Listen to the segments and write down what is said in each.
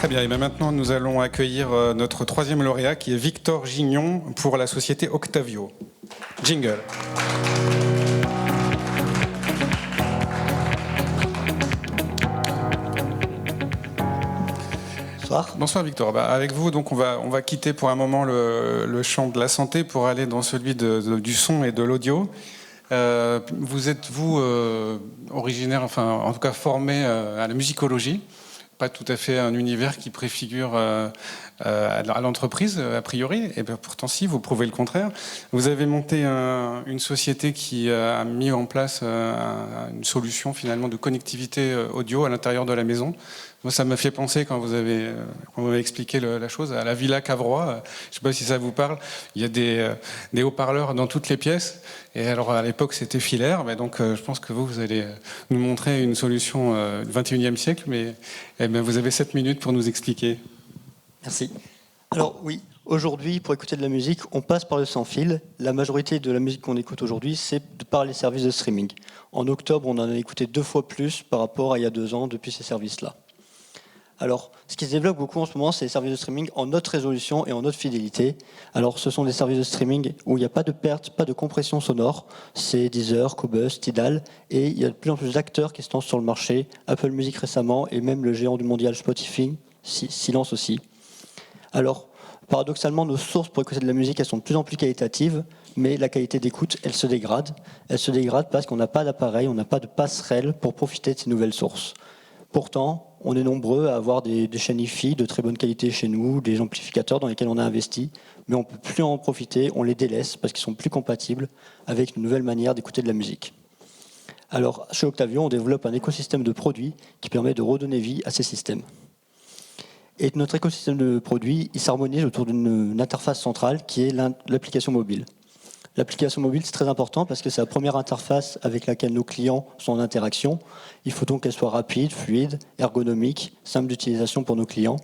bien, et bien maintenant nous allons accueillir notre troisième lauréat qui est Victor Gignon pour la société Octavio. Jingle. Bonsoir. Bonsoir Victor. Avec vous, donc on va quitter pour un moment le champ de la santé pour aller dans celui du son et de l'audio. Vous êtes originaire, enfin en tout cas formé à la musicologie. Pas tout à fait un univers qui préfigure à l'entreprise, a priori, et bien pourtant si, vous prouvez le contraire. Vous avez monté une société qui a mis en place une solution finalement de connectivité audio à l'intérieur de la maison. Moi, ça m'a fait penser, quand vous avez expliqué la chose, à la Villa Cavrois. Je ne sais pas si ça vous parle. Il y a des haut-parleurs dans toutes les pièces. Et alors, à l'époque, c'était filaire. Mais donc, je pense que vous allez nous montrer une solution du 21e siècle. Mais vous avez 7 minutes pour nous expliquer. Merci. Alors oui, aujourd'hui, pour écouter de la musique, on passe par le sans-fil. La majorité de la musique qu'on écoute aujourd'hui, c'est par les services de streaming. En octobre, on en a écouté 2 fois plus par rapport à il y a 2 ans depuis ces services-là. Alors, ce qui se développe beaucoup en ce moment, c'est les services de streaming en haute résolution et en haute fidélité. Alors, ce sont des services de streaming où il n'y a pas de perte, pas de compression sonore. C'est Deezer, Qobuz, Tidal. Et il y a de plus en plus d'acteurs qui se lancent sur le marché. Apple Music récemment et même le géant du mondial Spotify s'y lance aussi. Alors, paradoxalement, nos sources pour écouter de la musique, elles sont de plus en plus qualitatives, mais la qualité d'écoute, elle se dégrade. Elle se dégrade parce qu'on n'a pas d'appareil, on n'a pas de passerelle pour profiter de ces nouvelles sources. Pourtant, on est nombreux à avoir des chaînes hi-fi de très bonne qualité chez nous, des amplificateurs dans lesquels on a investi, mais on ne peut plus en profiter, on les délaisse parce qu'ils sont plus compatibles avec une nouvelle manière d'écouter de la musique. Alors, chez Octavio, on développe un écosystème de produits qui permet de redonner vie à ces systèmes. Et notre écosystème de produits, il s'harmonise autour d'une interface centrale qui est l'application mobile. L'application mobile, c'est très important parce que c'est la première interface avec laquelle nos clients sont en interaction. Il faut donc qu'elle soit rapide, fluide, ergonomique, simple d'utilisation pour nos clients.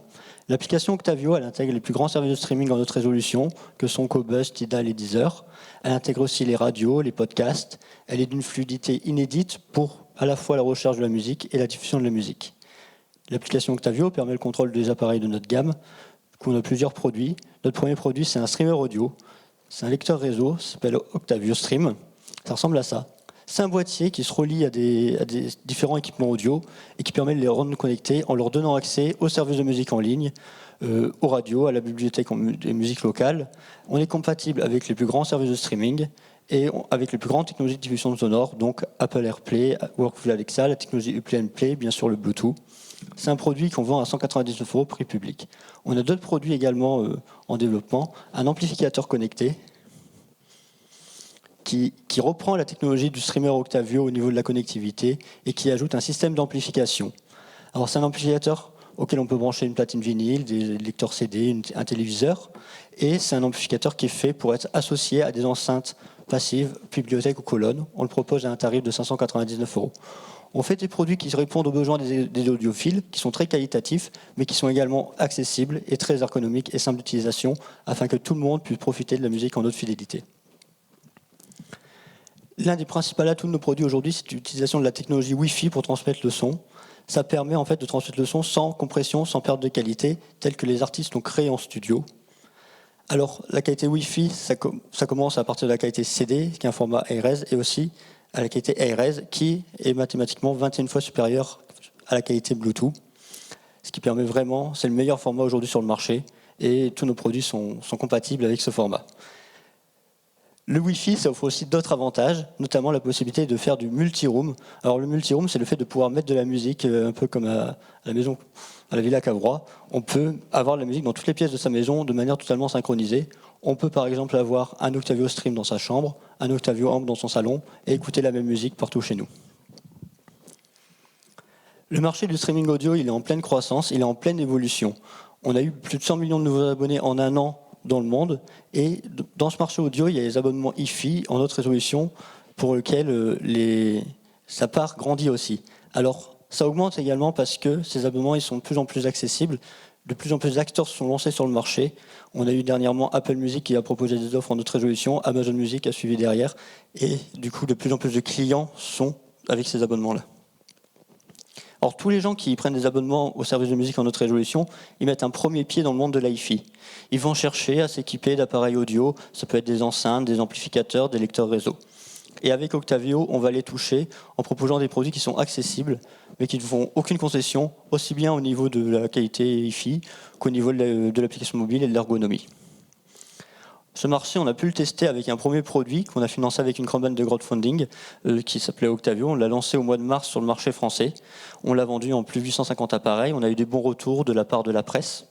L'application Octavio, elle intègre les plus grands services de streaming en haute résolution, que sont Qobuz, Tidal et Deezer. Elle intègre aussi les radios, les podcasts. Elle est d'une fluidité inédite pour à la fois la recherche de la musique et la diffusion de la musique. L'application Octavio permet le contrôle des appareils de notre gamme. On a plusieurs produits. Notre premier produit, c'est un streamer audio. C'est un lecteur réseau, ça s'appelle Octavio Stream. Ça ressemble à ça. C'est un boîtier qui se relie à des différents équipements audio et qui permet de les rendre connectés en leur donnant accès aux services de musique en ligne, aux radios, à la bibliothèque de musique locale. On est compatible avec les plus grands services de streaming et avec les plus grandes technologies de diffusion sonore, donc Apple AirPlay, Workflow Alexa, la technologie Uplay & Play, bien sûr le Bluetooth. C'est un produit qu'on vend à 199 € prix public. On a d'autres produits également en développement. Un amplificateur connecté qui reprend la technologie du streamer Octavio au niveau de la connectivité et qui ajoute un système d'amplification. Alors c'est un amplificateur auquel on peut brancher une platine vinyle, des lecteurs CD, un téléviseur. Et c'est un amplificateur qui est fait pour être associé à des enceintes passives, bibliothèques ou colonnes. On le propose à un tarif de 599 €. On fait des produits qui répondent aux besoins des audiophiles, qui sont très qualitatifs, mais qui sont également accessibles et très ergonomiques et simples d'utilisation, afin que tout le monde puisse profiter de la musique en haute fidélité. L'un des principaux atouts de nos produits aujourd'hui, c'est l'utilisation de la technologie Wi-Fi pour transmettre le son. Ça permet en fait de transmettre le son sans compression, sans perte de qualité, tel que les artistes l'ont créé en studio. Alors, la qualité Wi-Fi, ça commence à partir de la qualité CD, qui est un format ARES, et aussi à la qualité ARES, qui est mathématiquement 21 fois supérieure à la qualité Bluetooth. Ce qui permet vraiment, c'est le meilleur format aujourd'hui sur le marché, et tous nos produits sont compatibles avec ce format. Le Wi-Fi, ça offre aussi d'autres avantages, notamment la possibilité de faire du multi-room. Alors le multi-room, c'est le fait de pouvoir mettre de la musique, un peu comme à la maison, à la Villa Cavrois. On peut avoir de la musique dans toutes les pièces de sa maison de manière totalement synchronisée. On peut par exemple avoir un Octavio Stream dans sa chambre, un Octavio Amp dans son salon et écouter la même musique partout chez nous. Le marché du streaming audio, il est en pleine croissance, il est en pleine évolution. On a eu plus de 100 millions de nouveaux abonnés en un an dans le monde. Et dans ce marché audio, il y a les abonnements hi-fi en haute résolution pour lesquels sa part grandit aussi. Alors, ça augmente également parce que ces abonnements ils sont de plus en plus accessibles. De plus en plus d'acteurs se sont lancés sur le marché. On a eu dernièrement Apple Music qui a proposé des offres en haute résolution, Amazon Music a suivi derrière. Et du coup, de plus en plus de clients sont avec ces abonnements-là. Alors tous les gens qui prennent des abonnements au service de musique en haute résolution, ils mettent un premier pied dans le monde de l'hi-fi. Ils vont chercher à s'équiper d'appareils audio, ça peut être des enceintes, des amplificateurs, des lecteurs réseau. Et avec Octavio, on va les toucher en proposant des produits qui sont accessibles, mais qui ne font aucune concession, aussi bien au niveau de la qualité hi-fi qu'au niveau de l'application mobile et de l'ergonomie. Ce marché, on a pu le tester avec un premier produit qu'on a financé avec une campagne de crowdfunding qui s'appelait Octavio. On l'a lancé au mois de mars sur le marché français. On l'a vendu en plus de 850 appareils. On a eu des bons retours de la part de la presse.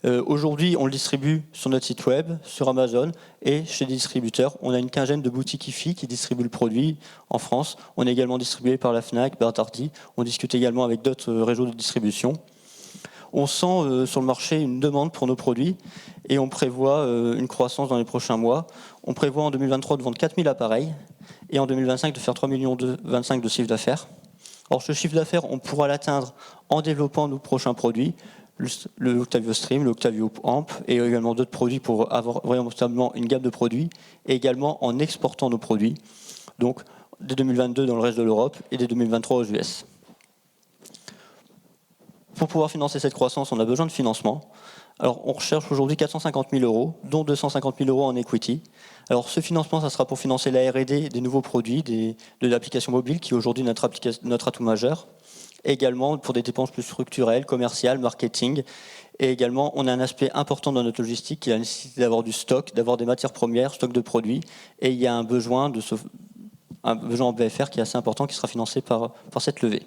Aujourd'hui, on le distribue sur notre site web, sur Amazon et chez des distributeurs. On a une quinzaine de boutiques hi-fi qui distribuent le produit en France. On est également distribué par la Fnac, Bernardi. On discute également avec d'autres réseaux de distribution. On sent sur le marché une demande pour nos produits et on prévoit une croissance dans les prochains mois. On prévoit en 2023 de vendre 4000 appareils et en 2025 de faire 3,25 millions de chiffre d'affaires. Alors ce chiffre d'affaires, on pourra l'atteindre en développant nos prochains produits, le Octavio Stream, le Octavio Amp et également d'autres produits pour avoir véritablement une gamme de produits et également en exportant nos produits, donc dès 2022 dans le reste de l'Europe et dès 2023 aux US. Pour pouvoir financer cette croissance, on a besoin de financement. Alors, on recherche aujourd'hui 450 000 euros, dont 250 000 euros en equity. Alors, ce financement, ça sera pour financer la R&D des nouveaux produits, de l'application mobile, qui est aujourd'hui notre atout majeur. Et également pour des dépenses plus structurelles, commerciales, marketing. Et également, on a un aspect important dans notre logistique qui est la nécessité d'avoir du stock, d'avoir des matières premières, stock de produits. Et il y a un besoin en BFR qui est assez important, qui sera financé par cette levée.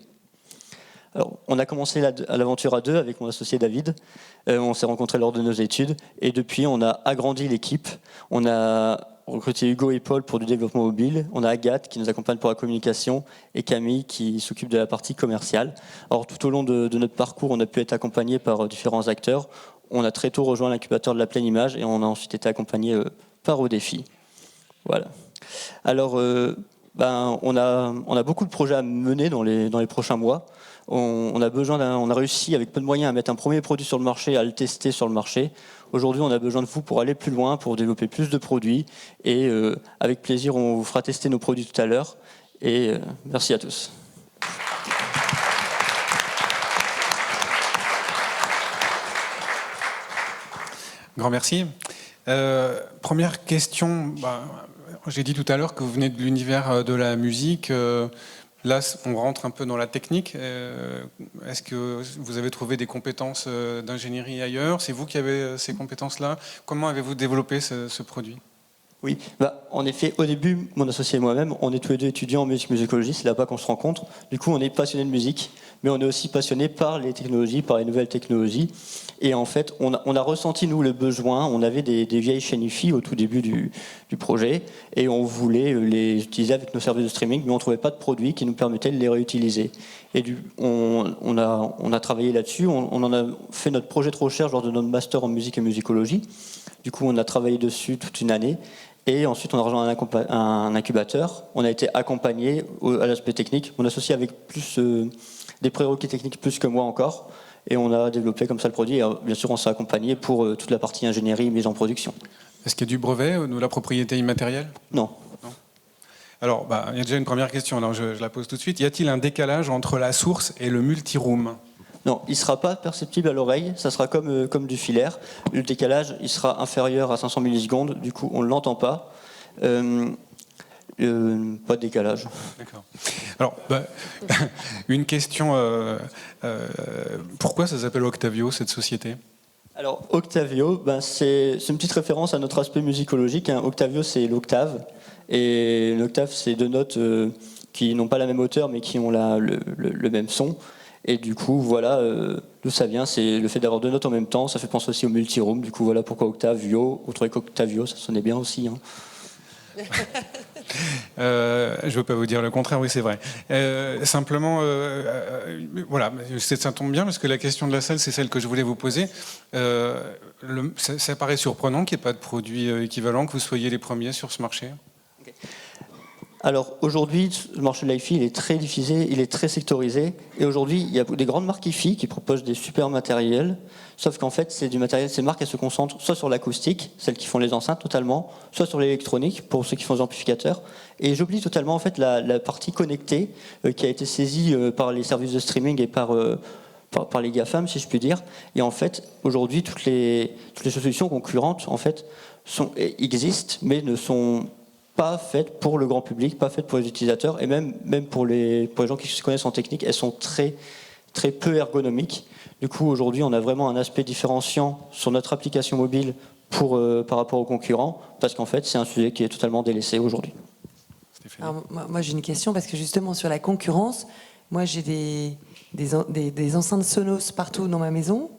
Alors, on a commencé l'aventure à deux avec mon associé David. On s'est rencontrés lors de nos études et depuis, on a agrandi l'équipe. On a recruté Hugo et Paul pour du développement mobile. On a Agathe qui nous accompagne pour la communication et Camille qui s'occupe de la partie commerciale. Alors, tout au long de notre parcours, on a pu être accompagné par différents acteurs. On a très tôt rejoint l'incubateur de la Pleine Image et on a ensuite été accompagné par Odéfi. Voilà. Alors, on a beaucoup de projets à mener dans les prochains mois. On a réussi avec peu de moyens à mettre un premier produit sur le marché, à le tester sur le marché. Aujourd'hui, on a besoin de vous pour aller plus loin, pour développer plus de produits. Et avec plaisir, on vous fera tester nos produits tout à l'heure. Et merci à tous. Grand merci. Première question. J'ai dit tout à l'heure que vous venez de l'univers de la musique. Là, on rentre un peu dans la technique. Est-ce que vous avez trouvé des compétences d'ingénierie ailleurs? C'est vous qui avez ces compétences-là? Comment avez-vous développé ce produit? Oui, en effet, au début, mon associé et moi-même, on est tous les deux étudiants en musique musicologie, c'est là-bas qu'on se rencontre. Du coup, on est passionnés de musique, mais on est aussi passionnés par les technologies, par les nouvelles technologies. Et en fait, on a ressenti, nous, le besoin. On avait des vieilles chaînes hi-fi au tout début du projet, et on voulait les utiliser avec nos services de streaming, mais on ne trouvait pas de produits qui nous permettaient de les réutiliser. Et on a travaillé là-dessus, on en a fait notre projet de recherche lors de notre master en musique et musicologie. Du coup, on a travaillé dessus toute une année. Et ensuite, on a rejoint un incubateur. On a été accompagné à l'aspect technique. Mon associé avec plus des prérequis techniques plus que moi encore. Et on a développé comme ça le produit. Et bien sûr, on s'est accompagné pour toute la partie ingénierie mise en production. Est-ce qu'il y a du brevet ou de la propriété immatérielle? Non. Alors, il y a déjà une première question. Alors, je la pose tout de suite. Y a-t-il un décalage entre la source et le multiroom? Non, il ne sera pas perceptible à l'oreille, ça sera comme du filaire. Le décalage, il sera inférieur à 500 millisecondes, du coup on ne l'entend pas. Pas de décalage. D'accord. Alors, une question, pourquoi ça s'appelle Octavio, cette société? Alors Octavio, c'est une petite référence à notre aspect musicologique. Octavio, c'est l'octave, et l'octave, c'est deux notes qui n'ont pas la même hauteur, mais qui ont le même son. Et du coup, voilà d'où ça vient, c'est le fait d'avoir deux notes en même temps, ça fait penser aussi au multiroom, du coup voilà pourquoi Octavio, vous trouvez qu'Octavio, ça sonnait bien aussi. Je ne veux pas vous dire le contraire, oui c'est vrai. Simplement, voilà, ça tombe bien parce que la question de la salle, c'est celle que je voulais vous poser. Ça paraît surprenant qu'il n'y ait pas de produit équivalent, que vous soyez les premiers sur ce marché. Alors aujourd'hui, le marché de l'hi-fi, il est très diffusé, il est très sectorisé. Et aujourd'hui, il y a des grandes marques hi-fi qui proposent des super matériels. Sauf qu'en fait, c'est du matériel, ces marques, elles se concentrent soit sur l'acoustique, celles qui font les enceintes totalement, soit sur l'électronique, pour ceux qui font les amplificateurs. Et j'oublie totalement en fait la partie connectée qui a été saisie par les services de streaming et par les GAFAM, si je puis dire. Et en fait, aujourd'hui, toutes les solutions concurrentes, en fait, existent, mais ne sont pas faites pour le grand public, pas faites pour les utilisateurs, et même pour les gens qui se connaissent en technique, elles sont très, très peu ergonomiques. Du coup, aujourd'hui, on a vraiment un aspect différenciant sur notre application mobile par rapport aux concurrents, parce qu'en fait, c'est un sujet qui est totalement délaissé aujourd'hui. Alors, moi, j'ai une question, parce que justement, sur la concurrence, moi, j'ai des enceintes Sonos partout dans ma maison,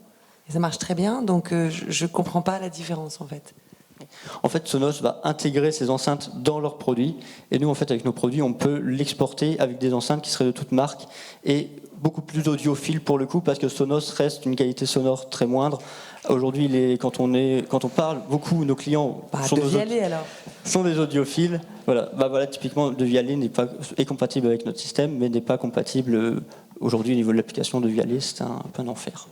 et ça marche très bien, donc je ne comprends pas la différence, en fait. En fait, Sonos va intégrer ces enceintes dans leurs produits. Et nous, en fait, avec nos produits, on peut l'exporter avec des enceintes qui seraient de toute marque et beaucoup plus audiophiles pour le coup, parce que Sonos reste une qualité sonore très moindre. Aujourd'hui, quand on parle, beaucoup nos clients sont des audiophiles. Voilà, typiquement, de Vialet est compatible avec notre système, mais n'est pas compatible aujourd'hui au niveau de l'application de Vialet. C'est un peu un enfer.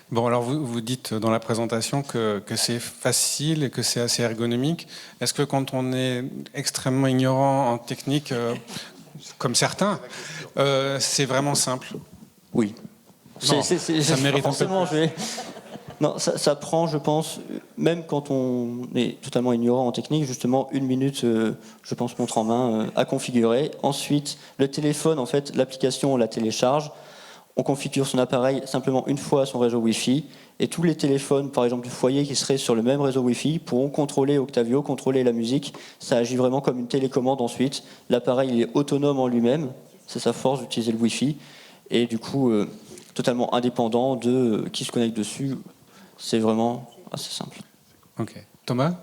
Bon, alors vous dites dans la présentation que c'est facile et que c'est assez ergonomique. Est-ce que quand on est extrêmement ignorant en technique, comme certains, c'est vraiment simple? Oui. Non, ça mérite un peu plus. Non, ça prend, je pense, même quand on est totalement ignorant en technique, justement 1 minute, je pense, montre en main à configurer. Ensuite, le téléphone, en fait, l'application, on la télécharge. On configure son appareil simplement une fois à son réseau Wi-Fi et tous les téléphones, par exemple du foyer, qui seraient sur le même réseau Wi-Fi pourront contrôler Octavio, contrôler la musique. Ça agit vraiment comme une télécommande ensuite. L'appareil il est autonome en lui-même, c'est sa force d'utiliser le Wi-Fi et du coup totalement indépendant de qui se connecte dessus. C'est vraiment assez simple. Ok. Thomas ?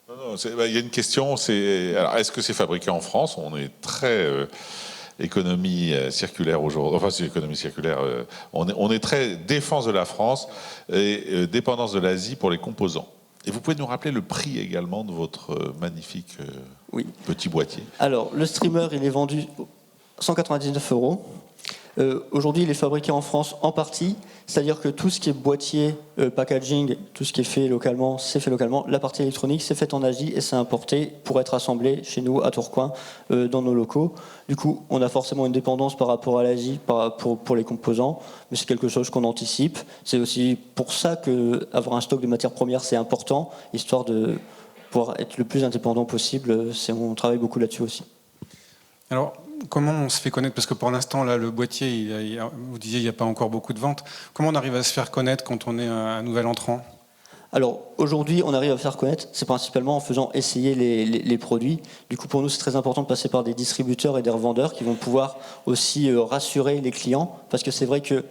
Non, il y a une question, alors, est-ce que c'est fabriqué en France? On est très... économie circulaire aujourd'hui, enfin c'est économie circulaire, on est très défense de la France et dépendance de l'Asie pour les composants. Et vous pouvez nous rappeler le prix également de votre magnifique petit boîtier? Alors le streamer il est vendu 199 €. Aujourd'hui il est fabriqué en France en partie, c'est-à-dire que tout ce qui est boîtier, packaging, tout ce qui est fait localement, c'est fait localement. La partie électronique, c'est fait en Asie et c'est importé pour être assemblé chez nous à Tourcoing, dans nos locaux. Du coup, on a forcément une dépendance par rapport à l'Asie pour les composants, mais c'est quelque chose qu'on anticipe. C'est aussi pour ça qu'avoir un stock de matières premières, c'est important, histoire de pouvoir être le plus indépendant possible. On travaille beaucoup là-dessus aussi. Alors, comment on se fait connaître? Parce que pour l'instant, là, le boîtier, vous disiez, il n'y a pas encore beaucoup de ventes. Comment on arrive à se faire connaître quand on est un nouvel entrant? Alors, aujourd'hui, on arrive à se faire connaître, c'est principalement en faisant essayer les produits. Du coup, pour nous, c'est très important de passer par des distributeurs et des revendeurs qui vont pouvoir aussi rassurer les clients. Parce que c'est vrai que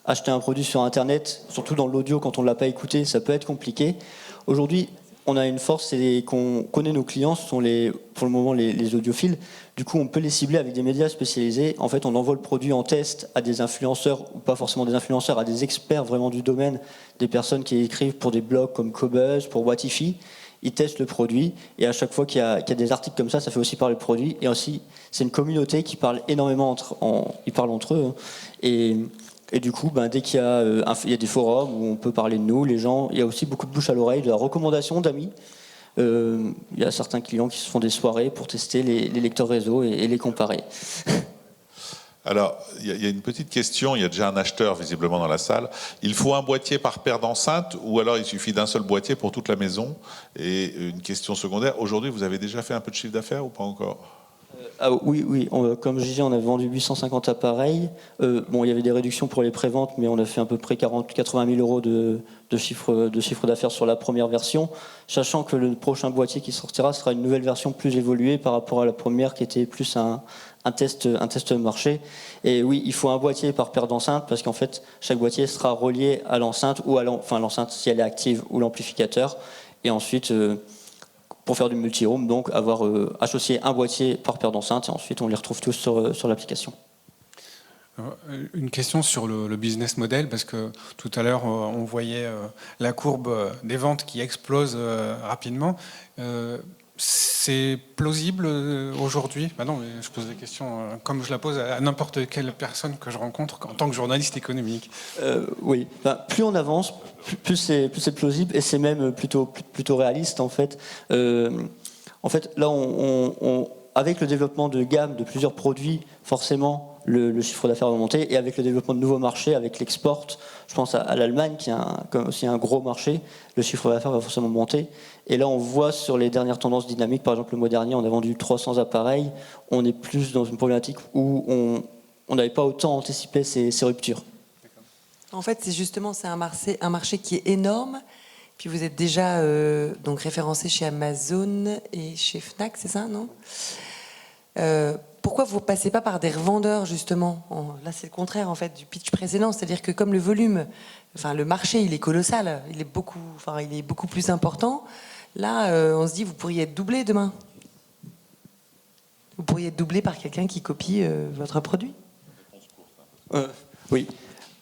acheter un produit sur Internet, surtout dans l'audio, quand on ne l'a pas écouté, ça peut être compliqué. Aujourd'hui, on a une force, c'est qu'on connaît nos clients, ce sont pour le moment les audiophiles. Du coup, on peut les cibler avec des médias spécialisés. En fait, on envoie le produit en test à des influenceurs, ou pas forcément des influenceurs, à des experts vraiment du domaine, des personnes qui écrivent pour des blogs comme Cobuzz, pour Watifi. Ils testent le produit, et à chaque fois qu'il y a des articles comme ça fait aussi parler le produit. Et aussi, c'est une communauté qui parle énormément ils parlent entre eux. Et du coup, dès qu'il y a des forums où on peut parler de nous, les gens, il y a aussi beaucoup de bouche à l'oreille, de la recommandation d'amis. Il y a certains clients qui se font des soirées pour tester les lecteurs réseau et les comparer. Alors, il y a une petite question, il y a déjà un acheteur visiblement dans la salle. Il faut un boîtier par paire d'enceintes ou alors il suffit d'un seul boîtier pour toute la maison? Et une question secondaire, aujourd'hui vous avez déjà fait un peu de chiffre d'affaires ou pas encore? Oui. Comme je disais, on a vendu 850 appareils. Il y avait des réductions pour les préventes, mais on a fait à peu près 80 000 € de chiffre d'affaires sur la première version, sachant que le prochain boîtier qui sortira sera une nouvelle version plus évoluée par rapport à la première qui était plus un test marché. Et oui, il faut un boîtier par paire d'enceintes parce qu'en fait, chaque boîtier sera relié à l'enceinte ou l'enceinte si elle est active ou l'amplificateur. Et ensuite, pour faire du multi-room, donc avoir associé un boîtier par paire d'enceintes et ensuite on les retrouve tous sur l'application. Une question sur le business model, parce que tout à l'heure on voyait la courbe des ventes qui explose rapidement. C'est plausible aujourd'hui? Non, mais je pose la question comme je la pose à n'importe quelle personne que je rencontre en tant que journaliste économique. Oui, plus on avance, plus c'est plausible et c'est même plutôt réaliste en fait. En fait, là, avec le développement de gamme de plusieurs produits, forcément, le chiffre d'affaires va monter. Et avec le développement de nouveaux marchés, avec l'export, je pense à l'Allemagne, qui a aussi un gros marché, le chiffre d'affaires va forcément monter. Et là, on voit sur les dernières tendances dynamiques, par exemple, le mois dernier, on a vendu 300 appareils. On est plus dans une problématique où on n'avait pas autant anticipé ces ruptures. En fait, c'est un marché qui est énorme. Puis vous êtes déjà donc référencé chez Amazon et chez Fnac, c'est ça, non? Pourquoi vous ne passez pas par des revendeurs, justement? Là, c'est le contraire, en fait, du pitch précédent. C'est-à-dire que comme le volume, le marché, il est colossal, il est beaucoup plus important. Là, on se dit, vous pourriez être doublé demain. Vous pourriez être doublé par quelqu'un qui copie votre produit. Oui.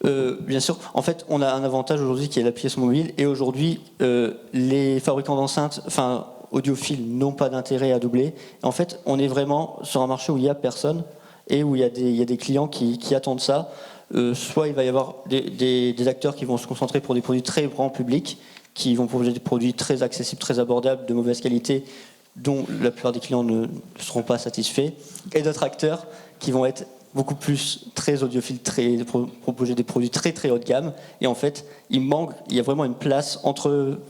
Bien sûr. En fait, on a un avantage aujourd'hui qui est l'application mobile. Et aujourd'hui, les fabricants d'enceintes, audiophiles, n'ont pas d'intérêt à doubler. En fait, on est vraiment sur un marché où il n'y a personne et où il y a des clients qui attendent ça. Soit il va y avoir des acteurs qui vont se concentrer pour des produits très grand public, qui vont proposer des produits très accessibles, très abordables, de mauvaise qualité, dont la plupart des clients ne seront pas satisfaits. Et d'autres acteurs qui vont être beaucoup plus très audiophiles, proposer des produits très très haut de gamme. Et en fait, il y a vraiment une place entre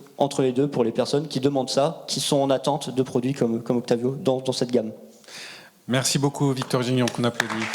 les deux pour les personnes qui demandent ça, qui sont en attente de produits comme Octavio dans cette gamme. Merci beaucoup Victor Gignon, qu'on applaudit.